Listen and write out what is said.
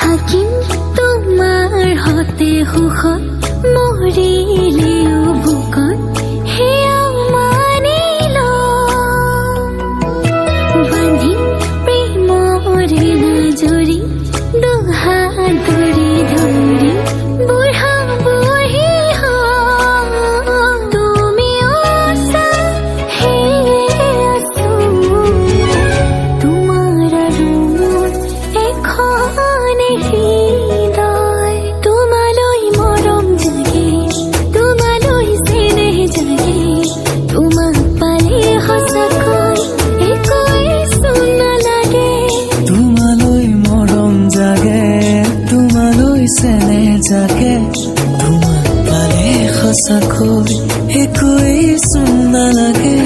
থাকিম তোমাৰ হতে সুখত মৰিলেও বুকত সেয়া মানি লম বান্ধিম প্ৰেমৰে নজৰি দুহাত ধৰি ধৰি বুঢ়া বুঢ়ী হম তুমি আছা সেয়ে আছো তোমাৰ আৰু মোৰ এখনে হৃদয় তোমালৈ মৰম জাগে তোমালৈ চেনেহ জাগে তোমাক পালে সঁচাকৈ একোৱেচোন নালাগে তোমালৈ মৰম জাগে তোমালৈ চেনেহ জাগে তোমাক পালে সঁচাকৈ একোৱেচোন নালাগে